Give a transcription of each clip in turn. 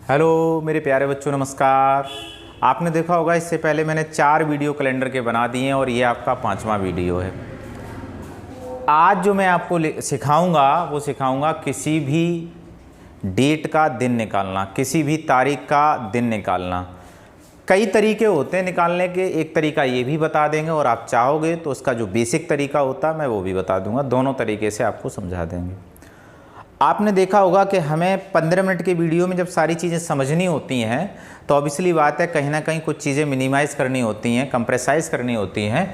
Hello मेरे प्यारे बच्चों, नमस्कार। आपने देखा होगा इससे पहले मैंने 4 वीडियो कैलेंडर के बना दिए हैं और ये आपका 5वां वीडियो है। आज जो मैं आपको सिखाऊंगा वो सिखाऊंगा किसी भी डेट का दिन निकालना, किसी भी तारीख का दिन निकालना। कई तरीके होते हैं निकालने के, एक तरीका ये भी बता देंगे और आप चाहोगे तो उसका जो बेसिक तरीका होता है मैं वो भी बता दूंगा। दोनों तरीके से आपको समझा देंगे। आपने देखा होगा कि हमें 15 मिनट के वीडियो में जब सारी चीज़ें समझनी होती हैं तो ऑब्वियसली बात है कहीं ना कहीं कुछ चीज़ें मिनिमाइज़ करनी होती हैं, कंप्रेसाइज करनी होती हैं।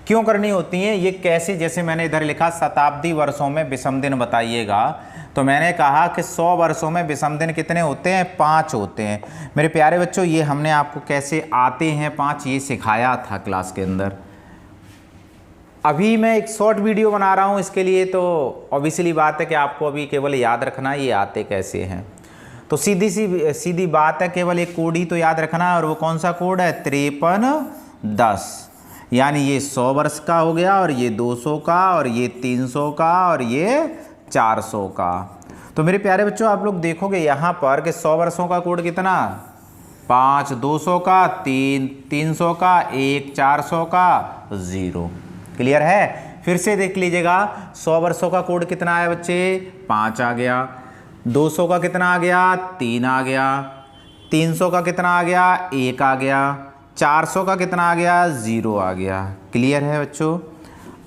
क्यों करनी होती हैं ये कैसे? जैसे मैंने इधर लिखा शताब्दी वर्षों में विषम दिन बताइएगा, तो मैंने कहा कि 100 वर्षों में विषम दिन कितने होते हैं? 5 होते हैं। मेरे प्यारे बच्चों, ये हमने आपको कैसे आते हैं 5 ये सिखाया था क्लास के अंदर। अभी मैं एक शॉर्ट वीडियो बना रहा हूँ इसके लिए, तो ऑब्वियसली बात है कि आपको अभी केवल याद रखना ये आते कैसे हैं। तो सीधी बात है, केवल एक कोड ही तो याद रखना है और वो कौन सा कोड है? 5310। यानी ये 100 वर्ष का हो गया और ये 200 का और ये 300 का और ये 400 का। तो मेरे प्यारे बच्चों आप लोग देखोगे यहाँ पर कि 100 वर्षों का कोड कितना? 5, 200 का 3, 300 का 1, 400 का 0। क्लियर है? फिर से देख लीजिएगा, 100 वर्षों का कोड कितना आया बच्चे? 5 आ गया। 200 का कितना आ गया? 3 आ गया। 300 का कितना आ गया? 1 आ गया। 400 का कितना आ गया? 0 आ गया। क्लियर है बच्चों?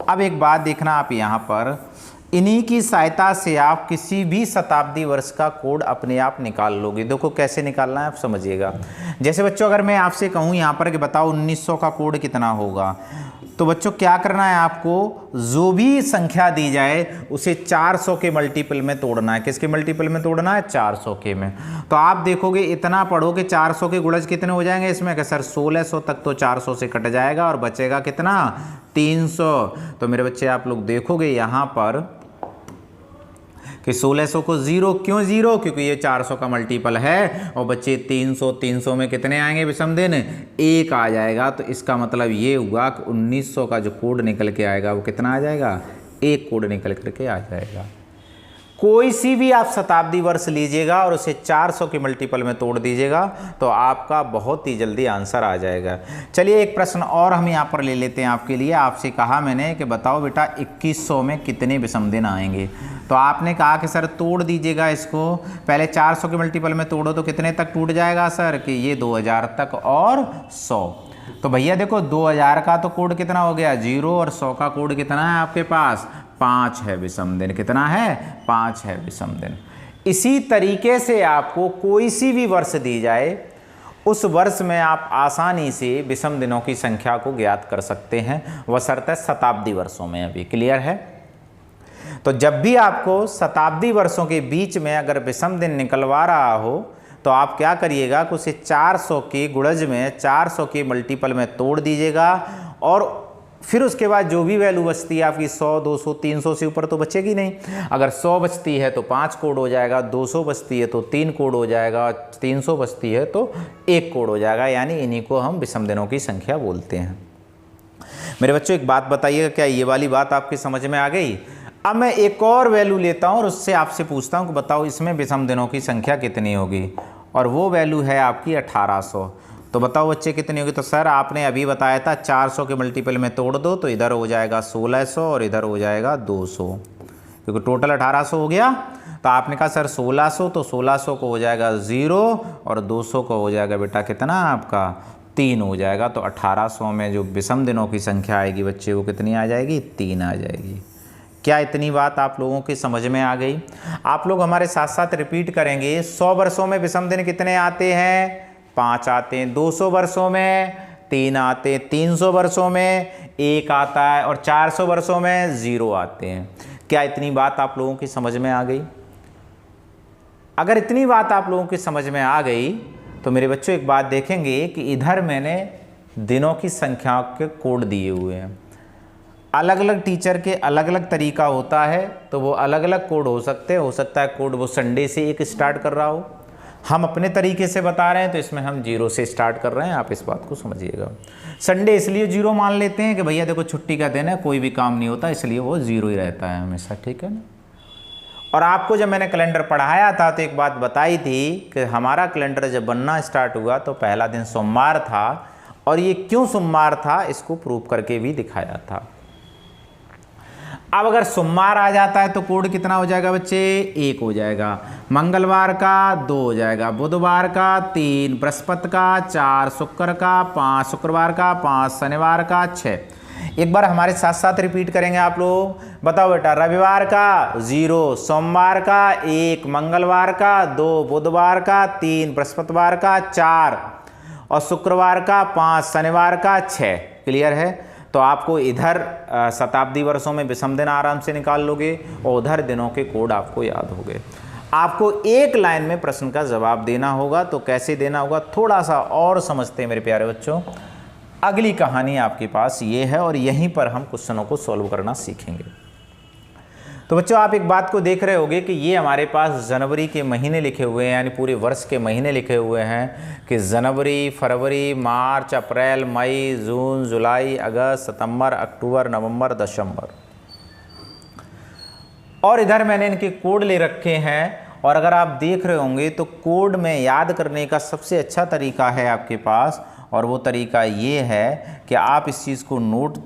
अब एक बात देखना, आप यहाँ पर इन्हीं की सहायता से आप किसी भी शताब्दी वर्ष का कोड अपने आप निकाल लोगे। देखो कैसे निकालना है, आप समझिएगा। जैसे बच्चों अगर मैं आपसे कहूँ यहाँ पर कि बताओ 1900 का कोड कितना होगा, तो बच्चों क्या करना है आपको? जो भी संख्या दी जाए उसे 400 के मल्टीपल में तोड़ना है। किसके मल्टीपल में तोड़ना है? 400 के में। तो आप देखोगे इतना पढ़ो कि 400 के गुणज कितने हो जाएंगे इसमें? कि सर 1600 तक तो 400 से कट जाएगा और बचेगा कितना? 300। तो मेरे बच्चे आप लोग देखोगे यहाँ पर कि 1600 को 0, क्यों 0? क्योंकि ये 400 का मल्टीपल है। और बच्चे 300 में कितने आएंगे विषम दिन? 1 आ जाएगा। तो इसका मतलब ये हुआ कि 1900 का जो कोड निकल के आएगा वो कितना आ जाएगा? 1 कोड निकल करके आ जाएगा। कोई सी भी आप शताब्दी वर्ष लीजिएगा और उसे 400 के मल्टीपल में तोड़ दीजिएगा तो आपका बहुत ही जल्दी आंसर आ जाएगा। चलिए एक प्रश्न और हम यहाँ पर ले लेते हैं आपके लिए। आपसे कहा मैंने कि बताओ बेटा 2100 में कितने विषम दिन आएंगे? तो आपने कहा कि सर तोड़ दीजिएगा इसको। पहले 400 के मल्टीपल में तोड़ो तो कितने तक टूट जाएगा सर? कि ये 2000 तक और 100। तो भैया देखो 2000 का तो कोड कितना हो गया? 0 और 100 का कोड कितना है आपके पास? 5 है विषम दिन। कितना है? 5 है विषम दिन। इसी तरीके से आपको कोई सी भी वर्ष दी जाए उस वर्ष में आप आसानी से विषम दिनों की संख्या को ज्ञात कर सकते हैं, बशर्ते शताब्दी वर्षों में। अभी क्लियर है? तो जब भी आपको शताब्दी वर्षों के बीच में अगर विषम दिन निकलवा रहा हो तो आप क्या करिएगा कि उसे 400 के गुणज में 400 के मल्टीपल में तोड़ दीजिएगा और फिर उसके बाद जो भी वैल्यू बचती है आपकी 100, 200, 300 से ऊपर तो बचेगी नहीं। अगर 100 बचती है तो 5 कोड हो जाएगा, 200 बचती है तो 3 कोड हो जाएगा, 300 बचती है तो 1 कोड हो जाएगा। यानी इन्हीं को हम विषम दिनों की संख्या बोलते हैं। मेरे बच्चों एक बात बताइएगा, क्या ये वाली बात आपकी समझ में आ गई? अब मैं एक और वैल्यू लेता हूँ और उससे आपसे पूछता हूँ कि बताओ इसमें विषम दिनों की संख्या कितनी होगी? और वो वैल्यू है आपकी 1800। तो बताओ बच्चे कितनी होगी? तो सर आपने अभी बताया था 400 के मल्टीपल में तोड़ दो तो इधर हो जाएगा 1600 और इधर हो जाएगा 200, क्योंकि टोटल 1800 हो गया। तो आपने कहा सर 1600, तो 1600 को हो जाएगा 0 और 200 को हो जाएगा बेटा कितना आपका? 3 हो जाएगा। तो 1800 में जो विषम दिनों की संख्या आएगी बच्चे वो कितनी आ जाएगी? 3 आ जाएगी। क्या इतनी बात आप लोगों की समझ में आ गई? आप लोग हमारे साथ साथ रिपीट करेंगे। 100 वर्षों में विषम दिन कितने आते हैं? 5 आते हैं। 200 वर्षों में 3 आते हैं। 300 वर्षों में 1 आता है और 400 वर्षों में 0 आते हैं। क्या इतनी बात आप लोगों की समझ में आ गई? अगर इतनी बात आप लोगों की समझ में आ गई तो मेरे बच्चों एक बात देखेंगे कि इधर मैंने दिनों की संख्या के कोड दिए हुए हैं। अलग अलग टीचर के अलग अलग तरीका होता है तो वो अलग अलग कोड हो सकते हैं। हो सकता है कोड वो संडे से एक स्टार्ट कर रहा हो, हम अपने तरीके से बता रहे हैं तो इसमें हम 0 से स्टार्ट कर रहे हैं। आप इस बात को समझिएगा। संडे इसलिए 0 मान लेते हैं कि भैया देखो छुट्टी का दिन है, कोई भी काम नहीं होता, इसलिए वो 0 ही रहता है हमेशा। ठीक है ना? और आपको जब मैंने कैलेंडर पढ़ाया था तो एक बात बताई थी कि हमारा कैलेंडर जब बनना स्टार्ट हुआ तो पहला दिन सोमवार था, और ये क्यों सोमवार था इसको प्रूव करके भी दिखाया था। अब अगर सोमवार आ जाता है तो कोड कितना हो जाएगा बच्चे, 1 हो जाएगा, मंगलवार का 2 हो जाएगा, बुधवार का 3, बृहस्पति का 4, शुक्र का 5, शुक्रवार का 5, शनिवार का 6। एक बार हमारे साथ साथ रिपीट करेंगे आप लोग। बताओ बेटा, रविवार का 0, सोमवार का 1, मंगलवार का 2, बुधवार का 3, बृहस्पतिवार का 4 और शुक्रवार का 5, शनिवार का 6। क्लियर है? तो आपको इधर शताब्दी वर्षों में विषम दिन आराम से निकाल लोगे और उधर दिनों के कोड आपको याद हो गए। आपको एक लाइन में प्रश्न का जवाब देना होगा। तो कैसे देना होगा थोड़ा सा और समझते हैं मेरे प्यारे बच्चों। अगली कहानी आपके पास ये है और यहीं पर हम क्वेश्चनों को सॉल्व करना सीखेंगे। तो बच्चों आप एक बात को देख रहे होंगे कि ये हमारे पास जनवरी के महीने लिखे हुए हैं, यानी पूरे वर्ष के महीने लिखे हुए हैं कि जनवरी, फरवरी, मार्च, अप्रैल, मई, जून, जुलाई, अगस्त, सितंबर, अक्टूबर, नवंबर, दिसंबर। और इधर मैंने इनके कोड ले रखे हैं। और अगर आप देख रहे होंगे तो कोड में याद करने का सबसे अच्छा तरीका है आपके पास, और वो तरीका ये है कि आप इस चीज़ को नोट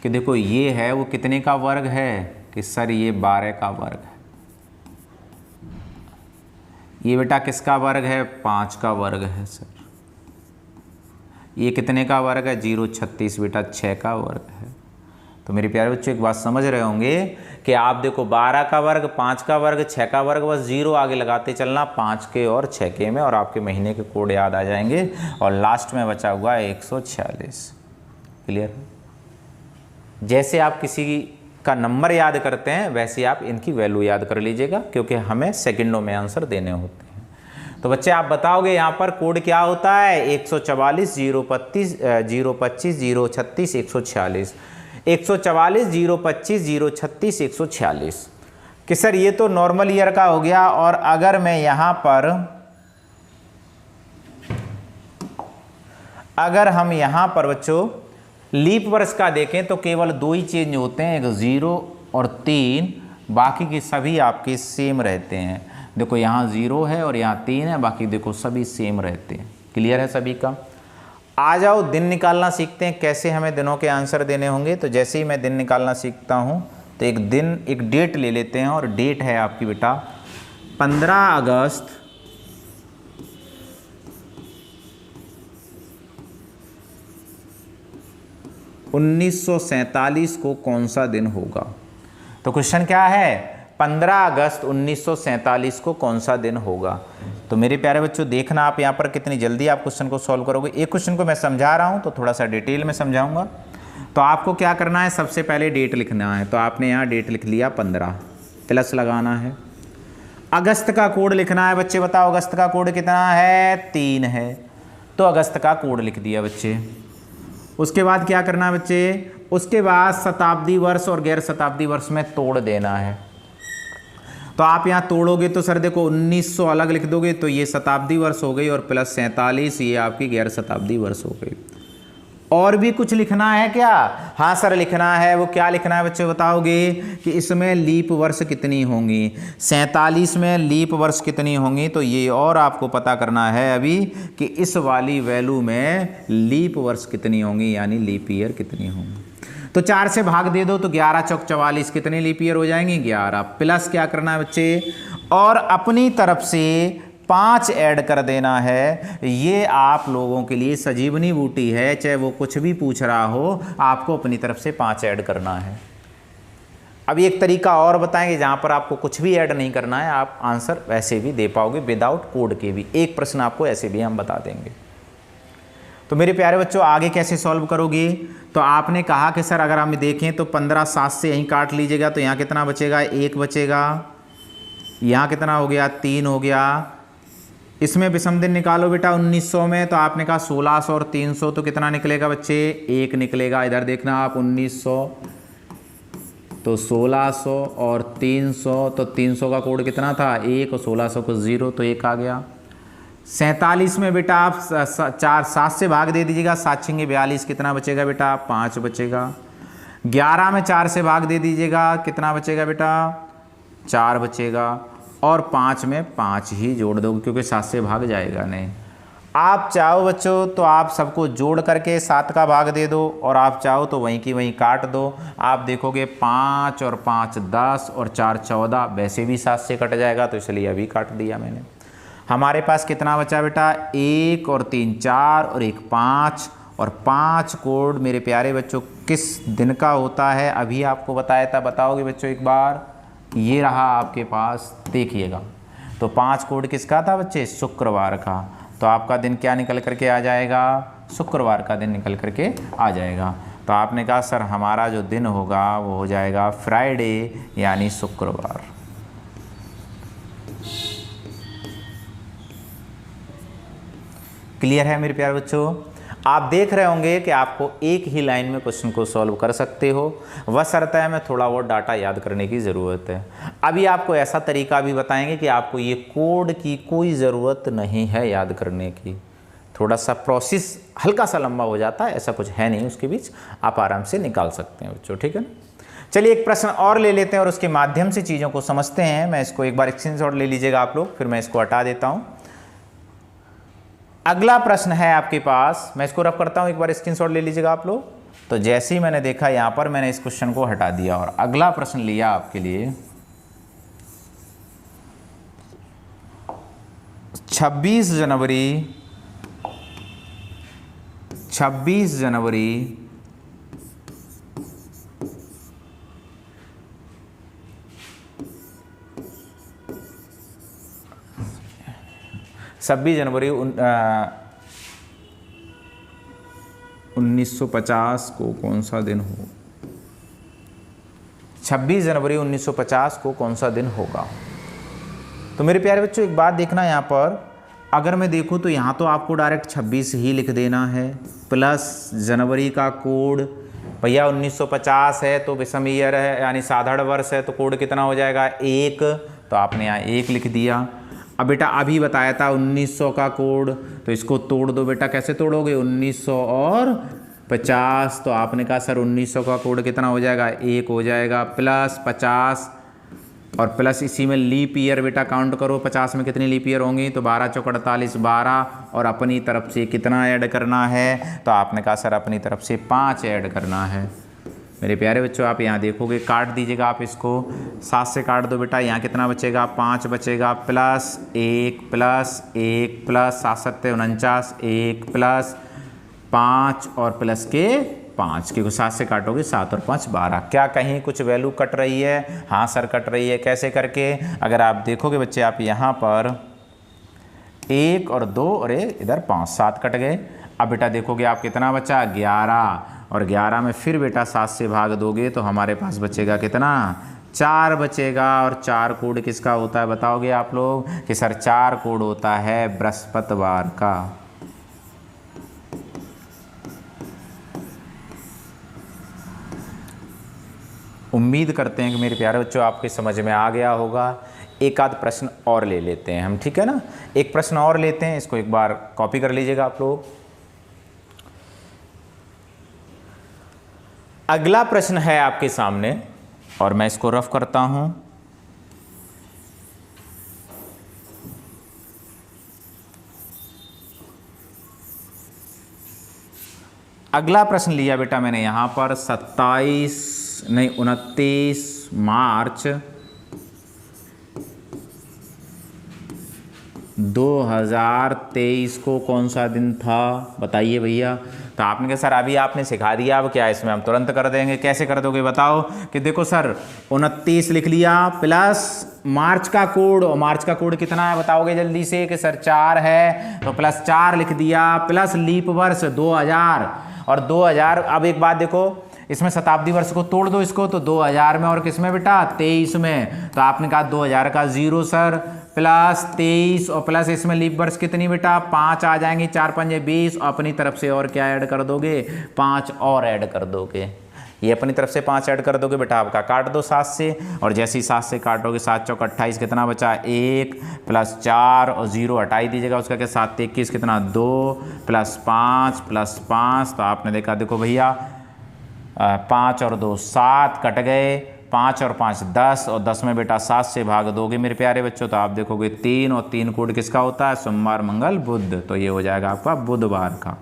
कि देखो ये है वो कितने का वर्ग है कि सर ये 12 का वर्ग है। ये बेटा किसका वर्ग है, 5 का वर्ग है सर। ये कितने का वर्ग है, 036 बेटा 6 का वर्ग है। तो मेरे प्यारे बच्चों एक बात समझ रहे होंगे कि आप देखो 12 का वर्ग, 5 का वर्ग, 6 का वर्ग, बस 0 आगे लगाते चलना 5 के और 6 के में, और आपके महीने के कोड याद आ जाएंगे। और लास्ट में बचा हुआ है 146। क्लियर? जैसे आप किसी का नंबर याद करते हैं वैसे आप इनकी वैल्यू याद कर लीजिएगा, क्योंकि हमें सेकंडों में आंसर देने होते हैं। तो बच्चे आप बताओगे यहाँ पर कोड क्या होता है, 144 025 025 036 146, 144 025 036 146 कि सर ये तो नॉर्मल ईयर का हो गया। और अगर मैं यहाँ पर अगर हम यहाँ पर बच्चों लीप वर्ष का देखें तो केवल 2 ही चेंज होते हैं, एक 0 और 3, बाकी के सभी आपके सेम रहते हैं। देखो यहाँ 0 है और यहाँ 3 है, बाकी देखो सभी सेम रहते हैं। क्लियर है सभी का? आ जाओ दिन निकालना सीखते हैं, कैसे हमें दिनों के आंसर देने होंगे। तो जैसे ही मैं दिन निकालना सीखता हूँ तो एक दिन, एक डेट ले लेते हैं, और डेट है आपकी बेटा 15 अगस्त 1947 को कौन सा दिन होगा। तो क्वेश्चन क्या है, 15 अगस्त 1947 को कौन सा दिन होगा। तो मेरे प्यारे बच्चों देखना आप यहाँ पर कितनी जल्दी आप क्वेश्चन को सॉल्व करोगे। एक क्वेश्चन को मैं समझा रहा हूँ तो थोड़ा सा डिटेल में समझाऊंगा। तो आपको क्या करना है, सबसे पहले डेट लिखना है। तो आपने यहाँ डेट लिख लिया 15, प्लस लगाना है। अगस्त का कोड लिखना है बच्चे, बताओ अगस्त का कोड कितना है, 3 है। तो अगस्त का कोड लिख दिया बच्चे। उसके बाद क्या करना है बच्चे, उसके बाद शताब्दी वर्ष और गैर शताब्दी वर्ष में तोड़ देना है। तो आप यहाँ तोड़ोगे तो सर देखो 1900 अलग लिख दोगे तो ये शताब्दी वर्ष हो गई, और प्लस 47 ये आपकी गैर शताब्दी वर्ष हो गई। और भी कुछ लिखना है क्या? हाँ सर लिखना है। वो क्या लिखना है बच्चे बताओगे कि इसमें लीप वर्ष कितनी होंगी, 47 में लीप वर्ष कितनी होंगी। तो ये और आपको पता करना है अभी कि इस वाली वैल्यू में लीप वर्ष कितनी होंगी, यानी लीप ईयर कितनी होंगी। तो 4 से भाग दे दो तो 11 चौक 44, कितने लीप ईयर हो जाएंगी, 11। प्लस क्या करना है बच्चे, और अपनी तरफ से 5 ऐड कर देना है। ये आप लोगों के लिए सजीवनी बूटी है, चाहे वो कुछ भी पूछ रहा हो आपको अपनी तरफ से 5 ऐड करना है। अब एक तरीका और बताएंगे जहाँ पर आपको कुछ भी ऐड नहीं करना है, आप आंसर वैसे भी दे पाओगे विदाउट कोड के भी। एक प्रश्न आपको ऐसे भी हम बता देंगे। तो मेरे प्यारे बच्चों आगे कैसे सॉल्व करोगे। तो आपने कहा कि सर अगर हम देखें तो 15 7 से यहीं काट लीजिएगा तो यहाँ कितना बचेगा, 1 बचेगा। यहाँ कितना हो गया, 3 हो गया। इसमें विषम दिन निकालो बेटा 1900 में, तो आपने कहा 1600 और 300, तो कितना निकलेगा बच्चे, 1 निकलेगा। इधर देखना आप 1900 तो 1600 और 300, तो 300 का कोड कितना था, 1, और 1600 को 0, तो 1 आ गया। 47 में बेटा आप 7 से भाग दे दीजिएगा, 7 छंगे 42, कितना बचेगा बेटा, 5 बचेगा। 11 में 4 से भाग दे दीजिएगा, कितना बचेगा बेटा, 4 बचेगा और 5 में 5 ही जोड़ दोगे क्योंकि 7 से भाग जाएगा नहीं। आप चाहो बच्चों तो आप सबको जोड़ करके 7 का भाग दे दो और आप चाहो तो वहीं की वहीं काट दो। आप देखोगे 5 और 5 10 और 4 14, वैसे भी 7 से कट जाएगा तो इसलिए अभी काट दिया मैंने। हमारे पास कितना बचा बेटा, 1 और 3 4 और 1 5, और 5 कोड मेरे प्यारे बच्चों किस दिन का होता है अभी आपको बताया था, बताओगे बच्चों एक बार। ये रहा आपके पास, देखिएगा। तो 5 कोड किसका था बच्चे, शुक्रवार का। तो आपका दिन क्या निकल करके आ जाएगा, शुक्रवार का दिन निकल करके आ जाएगा। तो आपने कहा सर हमारा जो दिन होगा वो हो जाएगा फ्राइडे यानी शुक्रवार। क्लियर है मेरे प्यारे बच्चों। आप देख रहे होंगे कि आपको एक ही लाइन में क्वेश्चन को सॉल्व कर सकते हो, बशर्ते है में थोड़ा बहुत डाटा याद करने की ज़रूरत है। अभी आपको ऐसा तरीका भी बताएंगे कि आपको ये कोड की कोई ज़रूरत नहीं है याद करने की। थोड़ा सा प्रोसेस हल्का सा लंबा हो जाता है, ऐसा कुछ है नहीं, उसके बीच आप आराम से निकाल सकते हैं बच्चों, ठीक है ना। चलिए एक प्रश्न और ले लेते हैं और उसके माध्यम से चीज़ों को समझते हैं। मैं इसको एक बार स्क्रीनशॉट ले लीजिएगा आप लोग, फिर मैं इसको हटा देता हूँ। अगला प्रश्न है आपके पास, मैं इसको रफ करता हूं, एक बार स्क्रीनशॉट ले लीजिएगा आप लोग। तो जैसे ही मैंने देखा यहां पर मैंने इस क्वेश्चन को हटा दिया और अगला प्रश्न लिया आपके लिए। 26 जनवरी 1950 को कौन सा दिन हो, 26 जनवरी 1950 को कौन सा दिन होगा। तो मेरे प्यारे बच्चों एक बात देखना, यहाँ पर अगर मैं देखूँ तो यहाँ तो आपको डायरेक्ट 26 ही लिख देना है, प्लस जनवरी का कोड भैया 1950 है तो विषम ईयर है यानी साधारण वर्ष है, तो कोड कितना हो जाएगा 1, तो आपने यहाँ 1 लिख दिया। अब बेटा अभी बताया था 1900 का कोड, तो इसको तोड़ दो बेटा, कैसे तोड़ोगे 1900 और 50, तो आपने कहा सर 1900 का कोड कितना हो जाएगा 1 हो जाएगा, प्लस 50 और प्लस इसी में लीप ईयर बेटा काउंट करो, 50 में कितनी लीप ईयर होंगी, तो 12 चौक 48 12, और अपनी तरफ से कितना ऐड करना है, तो आपने कहा सर अपनी तरफ से 5 ऐड करना है। मेरे प्यारे बच्चों आप यहाँ देखोगे, काट दीजिएगा आप इसको, 7 से काट दो बेटा, यहाँ कितना बचेगा 5 बचेगा, प्लस 1 प्लस 1 प्लस 7 7 49, 1 प्लस 5 और प्लस के 5, क्योंकि 7 से काटोगे 7 और 5 12। क्या कहीं कुछ वैल्यू कट रही है, हाँ सर कट रही है, कैसे करके, अगर आप देखोगे बच्चे आप यहाँ पर 1 और 2 और इधर 5 7 कट गए। अब बेटा देखोगे आप कितना बचा 11, और 11 में फिर बेटा 7 से भाग दोगे तो हमारे पास बचेगा कितना 4 बचेगा। और 4 कोड किसका होता है बताओगे आप लोग कि सर 4 कोड होता है बृहस्पतिवार का। उम्मीद करते हैं कि मेरे प्यारे बच्चों आपके समझ में आ गया होगा। एक आध प्रश्न और ले लेते हैं हम, ठीक है ना, एक प्रश्न और लेते हैं, इसको एक बार कॉपी कर लीजिएगा आप लोग। अगला प्रश्न है आपके सामने और मैं इसको रफ करता हूं। अगला प्रश्न लिया बेटा मैंने यहां पर 29 मार्च 2023 को कौन सा दिन था बताइए भैया। तो आपने कहा सर अभी आपने सिखा दिया, अब क्या इसमें हम तुरंत कर देंगे, कैसे कर दोगे बताओ। कि देखो सर 29 लिख लिया प्लस मार्च का कोड, और मार्च का कोड कितना है बताओगे जल्दी से कि सर 4 है, तो प्लस 4 लिख दिया, प्लस लीप वर्ष 2000 और 2000। अब एक बात देखो इसमें शताब्दी वर्ष को तोड़ दो इसको, तो 2000 में और किसमें बेटा 23 में, तो आपने कहा 2000 का 0 सर, प्लस 23 और प्लस इसमें लीप वर्ष कितनी बेटा 5 आ जाएंगी, 4 5 20, और अपनी तरफ से और क्या ऐड कर दोगे 5 और ऐड कर दोगे, ये अपनी तरफ से 5 ऐड कर दोगे बेटा, आपका काट दो 7 से, और जैसे ही 7 से काटोगे 7 चौक 28 कितना बचा 1 प्लस 4 और 0 हटाई दीजिएगा, उसका क्या 7 21 कितना 2 प्लस 5, तो आपने देखा देखो भैया 5 और 2 7 कट गए, 5 और 5 10, और 10 में बेटा 7 से भाग दोगे मेरे प्यारे बच्चों तो आप देखोगे 3, और 3 कोड किसका होता है? सोमवार, मंगल, बुध। तो ये हो जाएगा आपका बुधवार का।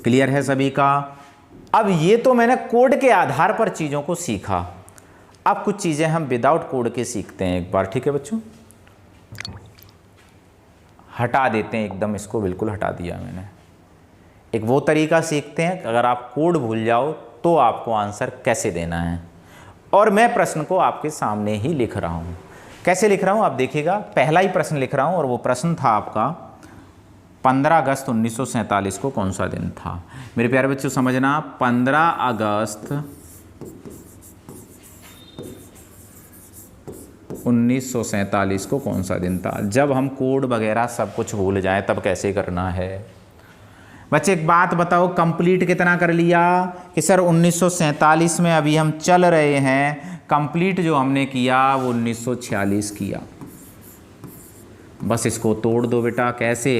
क्लियर है सभी का? अब ये तो मैंने कोड के आधार पर चीज़ों को सीखा। अब कुछ चीज़ें हम विदाउट कोड के सीखते हैं एक बार, ठीक है बच्चों? हटा देते हैं एकदम, इसको बिल्कुल हटा दिया मैंने। एक वो तरीका सीखते हैं, अगर आप कोड भूल जाओ तो आपको आंसर कैसे देना है। और मैं प्रश्न को आपके सामने ही लिख रहा हूँ। कैसे लिख रहा हूँ आप देखिएगा। पहला ही प्रश्न लिख रहा हूँ, और वो प्रश्न था आपका 15 अगस्त 1947 को कौन सा दिन था? मेरे प्यारे बच्चों समझना, 15 अगस्त 1947 को कौन सा दिन था? जब हम कोड वगैरह सब कुछ भूल जाएं तब कैसे करना है। बच्चे एक बात बताओ, कंप्लीट कितना कर लिया? कि सर 1947 में अभी हम चल रहे हैं, कंप्लीट जो हमने किया वो 1946 किया। बस इसको तोड़ दो बेटा। कैसे?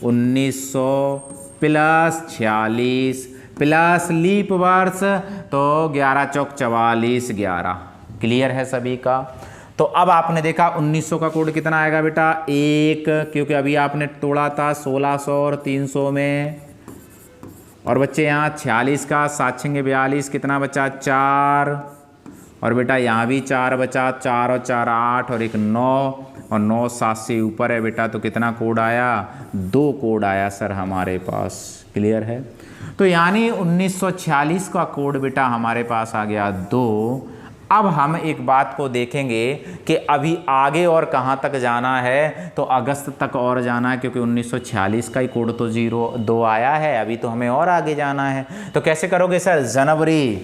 1900 प्लस 46 प्लस लीप वर्ष, तो 11 चौक 44 11। क्लियर है सभी का? तो अब आपने देखा 1900 का कोड कितना आएगा बेटा? 1, क्योंकि अभी आपने तोड़ा था 1600 और 300 में। और बच्चे यहाँ 46 का 7 6 42 कितना बचा? 4। और बेटा यहाँ भी 4 बचा, 4 और 4 8, और एक 9, और 9 7 से ऊपर है बेटा, तो कितना कोड आया? 2 कोड आया सर हमारे पास। क्लियर है? तो यानी 1946 का कोड बेटा हमारे पास आ गया 2। अब हम एक बात को देखेंगे कि अभी आगे और कहाँ तक जाना है, तो अगस्त तक और जाना है, क्योंकि 1946 का ही कोड तो 2 आया है। अभी तो हमें और आगे जाना है। तो कैसे करोगे सर? जनवरी,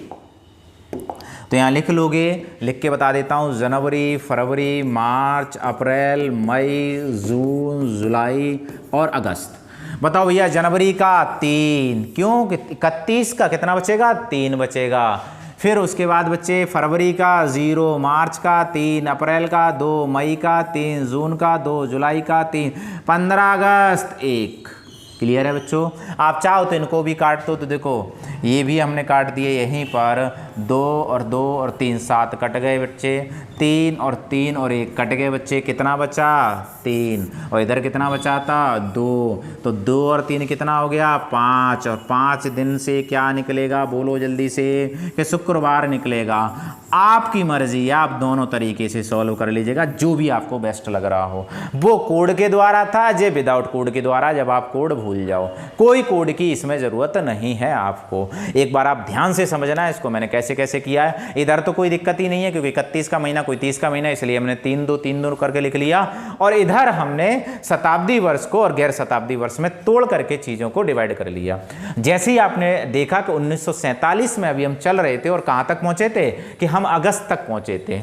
तो यहाँ लिख लोगे, लिख के बता देता हूँ। जनवरी, फरवरी, मार्च, अप्रैल, मई, जून, जुलाई और अगस्त। बताओ भैया, जनवरी का 3, क्यों? 31 का कितना बचेगा? 3 बचेगा। फिर उसके बाद बच्चे फरवरी का 0, मार्च का 3, अप्रैल का 2, मई का 3, जून का 2, जुलाई का 3, 15 अगस्त 1। क्लियर है बच्चों? आप चाहो तो इनको भी काट दो। तो देखो ये भी हमने काट दिए यहीं पर, 2 और 2 और 3 7 कट गए बच्चे, 3 और 3 और 1 कट गए बच्चे। कितना बचा? 3। और इधर कितना बचा था? 2। तो 2 और 3 कितना हो गया? 5। और 5 दिन से क्या निकलेगा? बोलो जल्दी से, कि शुक्रवार निकलेगा। आपकी मर्जी, आप दोनों तरीके से सॉल्व कर लीजिएगा, जो भी आपको बेस्ट लग रहा हो। वो कोड के द्वारा था, ये विदाउट कोड के द्वारा, जब आप कोड भूल जाओ। कोई कोड की इसमें ज़रूरत नहीं है आपको। एक बार आप ध्यान से समझना है इसको मैंने कैसे कैसे किया है। इधर तो कोई दिक्कत ही नहीं है, क्योंकि 31 का महीना कोई 30 का महीना, इसलिए हमने 3 2 करके लिख लिया। और इधर हमने शताब्दी वर्ष को और गैर शताब्दी वर्ष में तोड़ करके चीज़ों को डिवाइड कर लिया। जैसे ही आपने देखा कि 1947 में अभी हम चल रहे थे, और कहाँ तक पहुँचे थे? कि हम अगस्त तक पहुँचे थे।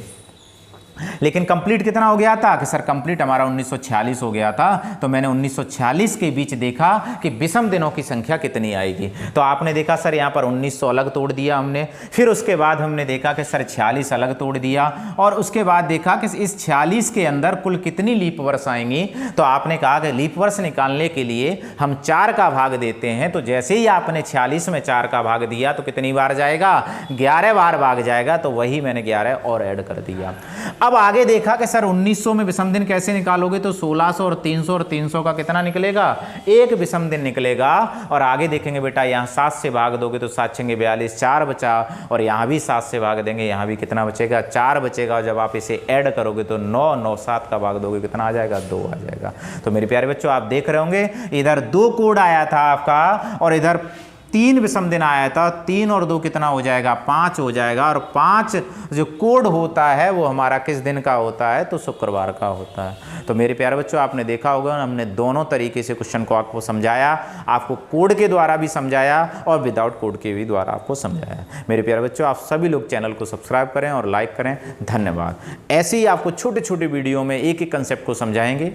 लेकिन कंप्लीट कितना हो गया था? कि सर कंप्लीट हमारा 1946 हो गया था। तो मैंने 1946 के बीच देखा कि विषम दिनों की संख्या कितनी आएगी। तो आपने देखा सर यहाँ पर 1900 अलग तोड़ दिया हमने। फिर उसके बाद हमने देखा कि सर 46 अलग तोड़ दिया, और उसके बाद देखा कि इस 46 के अंदर कुल कितनी लीप वर्ष आएंगी। तो आपने कहा कि लीप वर्ष निकालने के लिए हम 4 का भाग देते हैं। तो जैसे ही आपने 46 में 4 का भाग दिया तो कितनी बार जाएगा? 11 बार भाग जाएगा। तो वही मैंने 11 और ऐड कर दिया। अब आगे देखा कि सर 1900 में विषम दिन कैसे निकालोगे? तो 1600 और 300 का कितना निकलेगा? 1 विषम दिन निकलेगा। और आगे देखेंगे बेटा, यहाँ 7 से भाग दोगे तो 7 6 42, 4 बचा। और यहाँ भी 7 से भाग देंगे, यहाँ भी कितना बचेगा? 4 बचेगा। और जब आप इसे ऐड करोगे तो 9 9 7 का भाग दोगे कितना आ जाएगा? 2 आ जाएगा। तो मेरे प्यारे बच्चों, आप देख रहे होंगे इधर 2 कोड आया था आपका, और इधर 3 विषम दिन आया था। 3 और 2 कितना हो जाएगा? 5 हो जाएगा। और 5 जो कोड होता है वो हमारा किस दिन का होता है? तो शुक्रवार का होता है। तो मेरे प्यारे बच्चों, आपने देखा होगा हमने दोनों तरीके से क्वेश्चन को आपको समझाया। आपको कोड के द्वारा भी समझाया और विदाउट कोड के भी द्वारा आपको समझाया। मेरे प्यारे बच्चों, आप सभी लोग चैनल को सब्सक्राइब करें और लाइक करें। धन्यवाद। ऐसे ही आपको छोटे छोटे वीडियो में एक एक कंसेप्ट को समझाएंगे।